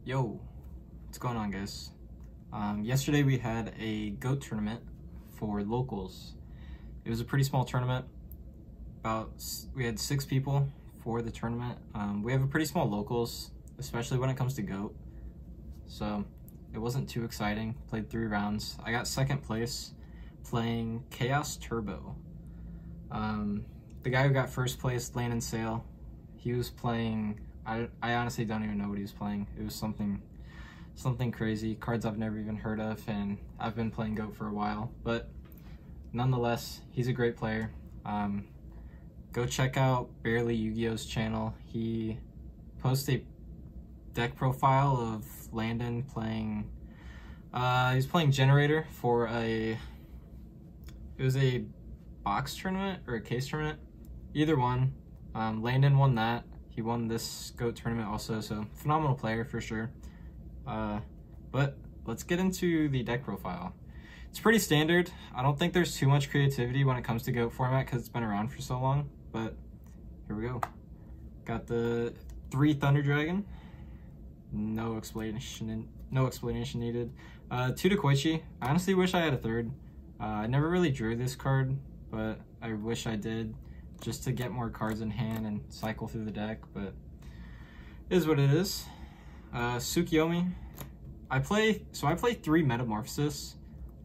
Yo, what's going on, guys? Yesterday we had a GOAT tournament for locals. It was a pretty small tournament. We had 6 people for the tournament. We have a pretty small locals, especially when it comes to GOAT. So it wasn't too exciting. Played 3 rounds. I got 2nd place playing Chaos Turbo. The guy who got 1st place, Landon Sale, he was playing, I honestly don't even know what he was playing. It was something crazy, cards I've never even heard of, and I've been playing GOAT for a while, but nonetheless, he's a great player. Go check out Barely Yu-Gi-Oh's channel. He posts a deck profile of Landon playing, he was playing Generator for it was a box tournament or a case tournament, either one. Landon won that. He won this GOAT tournament also, so phenomenal player for sure. But let's get into the deck profile. It's pretty standard. I don't think there's too much creativity when it comes to GOAT format because it's been around for so long, but here we go. Got the 3 Thunder Dragon. No explanation needed. 2 Dekoichi. I honestly wish I had a 3rd. I never really drew this card, but I wish I did, just to get more cards in hand and cycle through the deck, but it is what it is. Tsukiyomi. I play 3 Metamorphosis,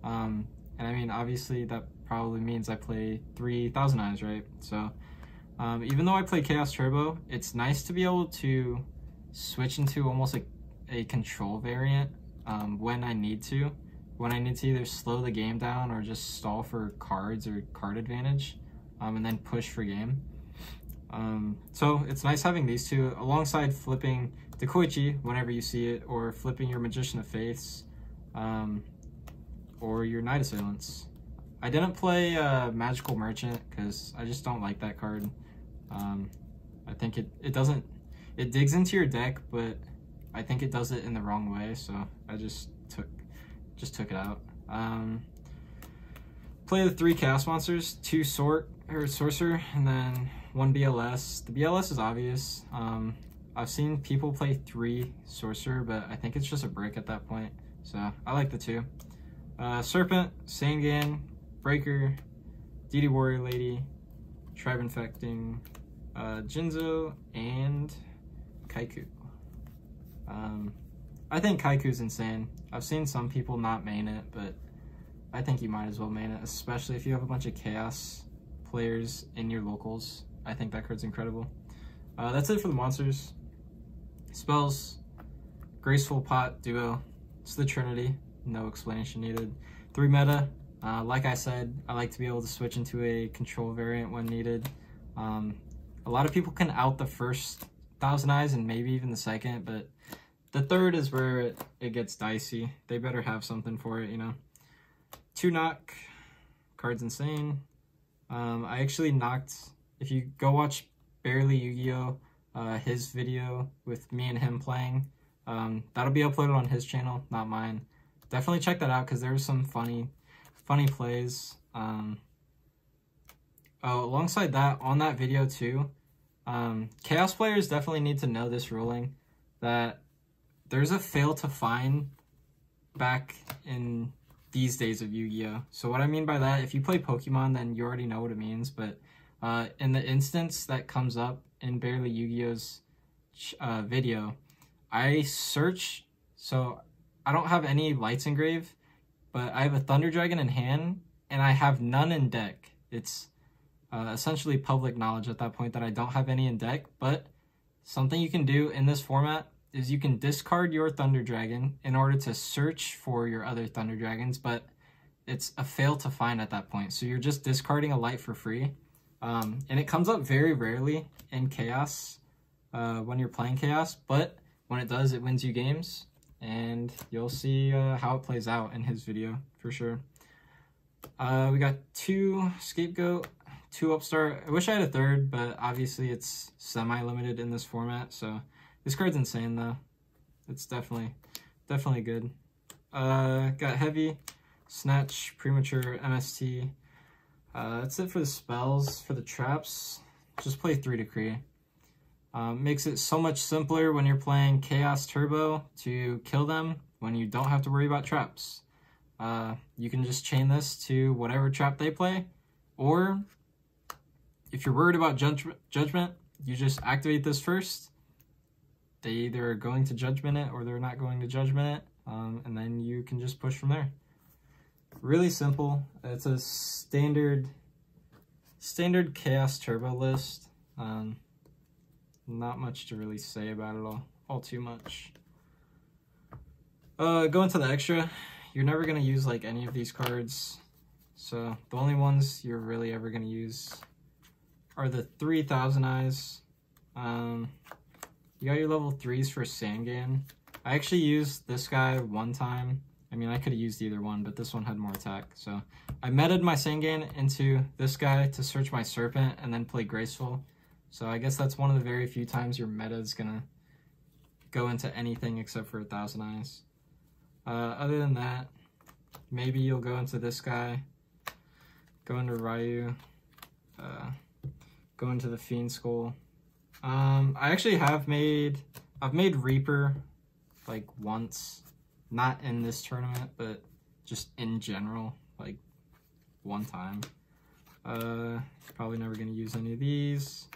and I mean, obviously that probably means I play 3 Thousand Eyes, right? So even though I play Chaos Turbo, it's nice to be able to switch into almost like a control variant when I need to either slow the game down or just stall for cards or card advantage, and then push for game. So it's nice having these 2 alongside flipping Dekoichi whenever you see it, or flipping your Magician of Faiths, or your Night Assailants. I didn't play Magical Merchant because I just don't like that card. I think it digs into your deck, but I think it does it in the wrong way, so I just took it out. Play the 3 Chaos Monsters, 2 Sorcerer, and then 1 BLS. The BLS is obvious. I've seen people play 3 Sorcerer, but I think it's just a brick at that point, so I like the 2. Serpent, Sangan, Breaker, DD Warrior Lady, Tribe Infecting, Jinzo, and Kaiku. I think Kaiku's insane. I've seen some people not main it, but I think you might as well main it, especially if you have a bunch of Chaos players in your locals. I think that card's incredible. That's it for the monsters. Spells, Graceful Pot Duo. It's the Trinity. No explanation needed. 3 meta. Like I said, I like to be able to switch into a control variant when needed. A lot of people can out the first Thousand Eyes and maybe even the 2nd, but the 3rd is where it gets dicey. They better have something for it, you know. 2 knock. Card's insane. I actually knocked, if you go watch Barely Yu-Gi-Oh, his video with me and him playing, that'll be uploaded on his channel, not mine. Definitely check that out because there were some funny plays. Alongside that, on that video too, Chaos players definitely need to know this ruling, that there's a fail to find back in these days of Yu-Gi-Oh. So what I mean by that, if you play Pokemon, then you already know what it means, but in the instance that comes up in Barely Yu-Gi-Oh's video, I search, so I don't have any Lights Engrave, but I have a Thunder Dragon in hand, and I have none in deck. It's essentially public knowledge at that point that I don't have any in deck, but something you can do in this format is you can discard your Thunder Dragon in order to search for your other Thunder Dragons, but it's a fail to find at that point. So you're just discarding a light for free. And it comes up very rarely in Chaos when you're playing Chaos, but when it does, it wins you games, and you'll see how it plays out in his video for sure. We got 2 Scapegoat, 2 Upstart. I wish I had a 3rd, but obviously it's semi-limited in this format, so this card's insane though. It's definitely good. Got Heavy, Snatch, Premature, MST. That's it for the spells. For the traps, just play 3 Decree. Makes it so much simpler when you're playing Chaos Turbo to kill them when you don't have to worry about traps. You can just chain this to whatever trap they play, or if you're worried about judgment, you just activate this first. They either are going to judgment it or they're not going to judgment it, and then you can just push from there. Really simple. It's a standard Chaos Turbo list. Not much to really say about it all too much. Going to the extra, you're never going to use like any of these cards. So the only ones you're really ever going to use are the 3000 Eyes. You got your level 3s for Sangan. I actually used this guy one time. I mean, I could have used either one, but this one had more attack. So I meted my Sangan into this guy to search my Serpent and then play Graceful. So I guess that's one of the very few times your meta is gonna go into anything except for 1000 Eyes. Other than that, maybe you'll go into this guy, go into Ryu, go into the Fiend Skull. I actually I've made Reaper like once, not in this tournament, but just in general, like one time. Probably never gonna use any of these.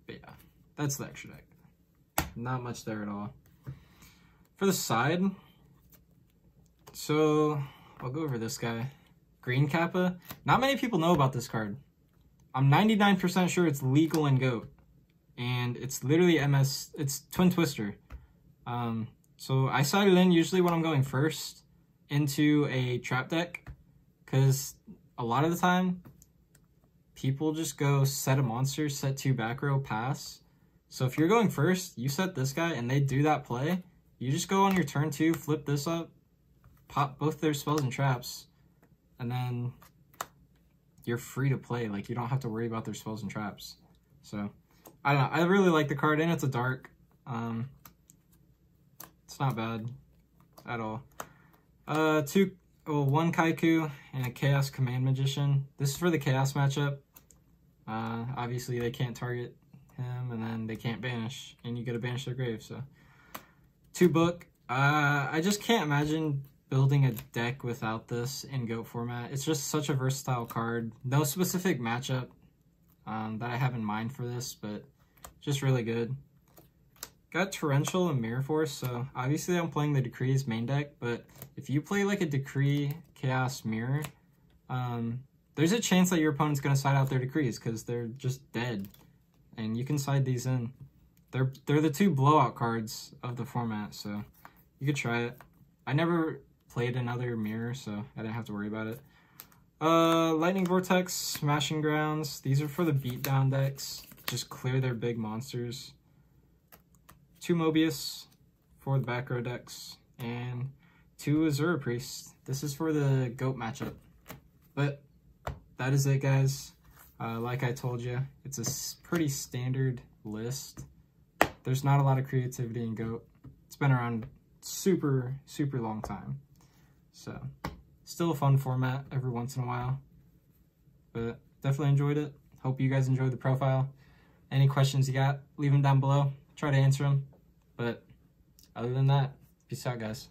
But yeah, that's the extra deck. Not much there at all. For the side, so I'll go over this guy. Green Kappa. Not many people know about this card. I'm 99% sure it's legal in GOAT. And it's literally it's Twin Twister. So I side it in usually when I'm going first into a trap deck, because a lot of the time people just go set a monster, set 2 back row, pass. So if you're going first, you set this guy and they do that play, you just go on your turn 2, flip this up, pop both their spells and traps, and then you're free to play. Like, you don't have to worry about their spells and traps. So I don't know, I really like the card, and it's a dark. It's not bad at all. One Kaiku and a Chaos Command Magician. This is for the Chaos matchup. Obviously they can't target him, and then they can't banish, and you gotta banish their grave, so. 2 book. I just can't imagine building a deck without this in GOAT format. It's just such a versatile card. No specific matchup that I have in mind for this, but just really good. Got Torrential and Mirror Force, so obviously I'm playing the Decrees main deck, but if you play like a Decree Chaos Mirror, there's a chance that your opponent's going to side out their Decrees because they're just dead, and you can side these in. They're the 2 blowout cards of the format, so you could try it. I never played another Mirror, so I didn't have to worry about it. Lightning Vortex, Smashing Grounds. These are for the beatdown decks. Just clear their big monsters. 2 Mobius for the back row decks, and 2 Azura Priest. This is for the GOAT matchup. But that is it, guys. Like I told you, it's a pretty standard list. There's not a lot of creativity in GOAT. It's been around super long time. So, still a fun format every once in a while. But definitely enjoyed it. Hope you guys enjoyed the profile. Any questions you got, leave them down below. Try to answer them. But other than that, peace out, guys.